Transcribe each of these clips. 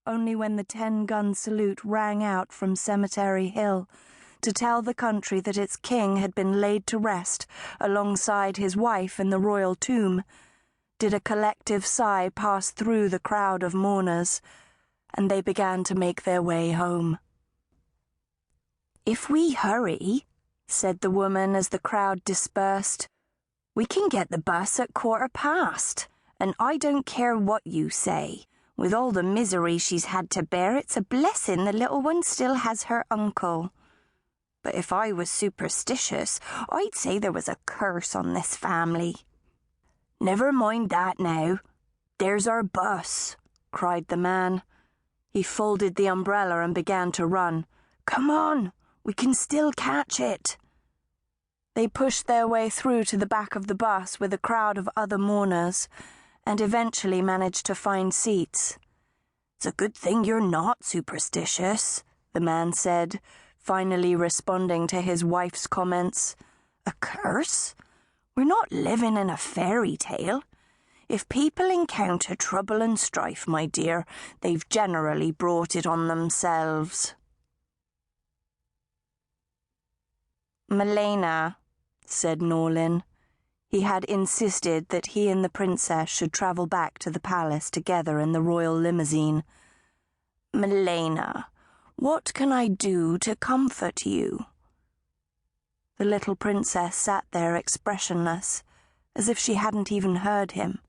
only when the 10-gun salute rang out from Cemetery Hill to tell the country that its king had been laid to rest alongside his wife in the royal tomb, did a collective sigh pass through the crowd of mourners, and they began to make their way home. "If we hurry," said the woman as the crowd dispersed, "we can get the bus at 1:15, and I don't care what you say. With all the misery she's had to bear, it's a blessing the little one still has her uncle. But if I was superstitious, I'd say there was a curse on this family." "Never mind that now. There's our bus," cried the man. He folded the umbrella and began to run. "Come on, we can still catch it." They pushed their way through to the back of the bus with a crowd of other mourners, and eventually managed to find seats. "It's a good thing you're not superstitious," the man said, finally responding to his wife's comments. "A curse? We're not living in a fairy tale. If people encounter trouble and strife, my dear, they've generally brought it on themselves." "Milena," said Norlin. He had insisted that he and the princess should travel back to the palace together in the royal limousine. "Milena, what can I do to comfort you?" The little princess sat there expressionless, as if she hadn't even heard him.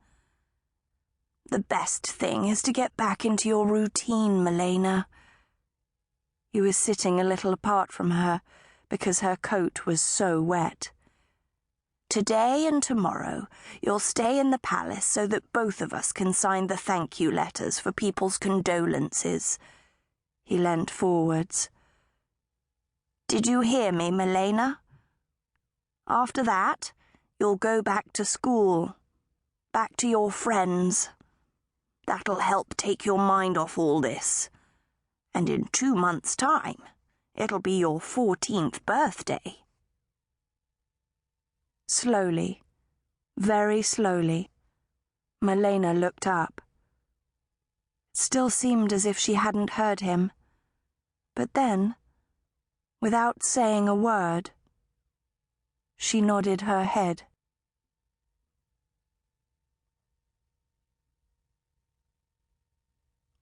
"The best thing is to get back into your routine, Milena." He was sitting a little apart from her because her coat was so wet. "Today and tomorrow you'll stay in the palace so that both of us can sign the thank you letters for people's condolences." He leant forwards. "Did you hear me, Milena? After that, you'll go back to school, back to your friends. That'll help take your mind off all this. And in 2 months' time, it'll be your 14th birthday." Slowly, very slowly, Milena looked up. It still seemed as if she hadn't heard him, but then, without saying a word, she nodded her head.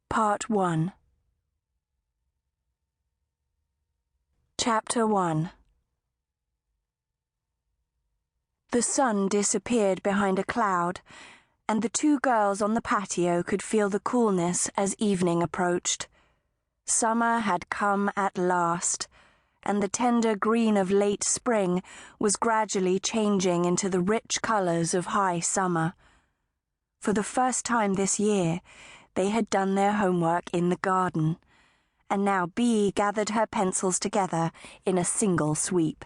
Part 1. Chapter 1. The sun disappeared behind a cloud, and the two girls on the patio could feel the coolness as evening approached. Summer had come at last, and the tender green of late spring was gradually changing into the rich colours of high summer. For the first time this year, they had done their homework in the garden, and now Bee gathered her pencils together in a single sweep.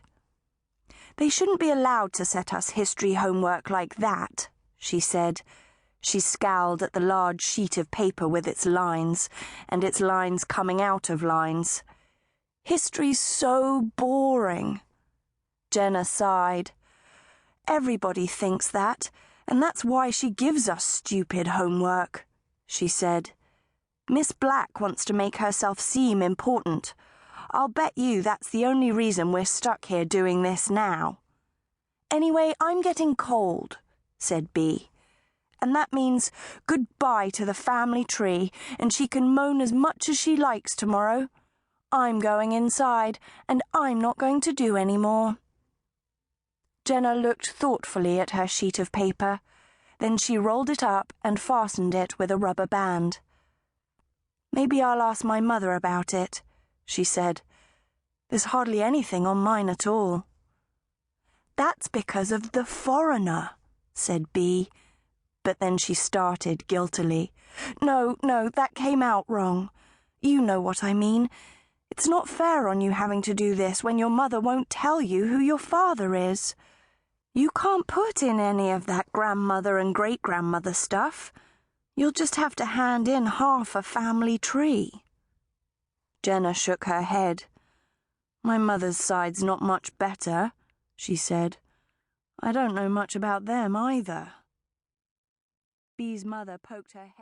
"They shouldn't be allowed to set us history homework like that," she said. She scowled at the large sheet of paper with its lines, and its lines coming out of lines. "History's so boring." Jenna sighed. "Everybody thinks that, and that's why she gives us stupid homework," she said. "Miss Black wants to make herself seem important. I'll bet you that's the only reason we're stuck here doing this now." "Anyway, I'm getting cold," said Bee. "And that means goodbye to the family tree, and she can moan as much as she likes tomorrow. I'm going inside, and I'm not going to do any more." Jenna looked thoughtfully at her sheet of paper. Then she rolled it up and fastened it with a rubber band. "Maybe I'll ask my mother about it," she said. "There's hardly anything on mine at all." "That's because of the foreigner," said Bee. But then she started guiltily. No, that came out wrong. You know what I mean. It's not fair on you having to do this when your mother won't tell you who your father is. You can't put in any of that grandmother and great-grandmother stuff. You'll just have to hand in half a family tree." Jenna shook her head. "My mother's side's not much better," she said. "I don't know much about them either." Bee's mother poked her head.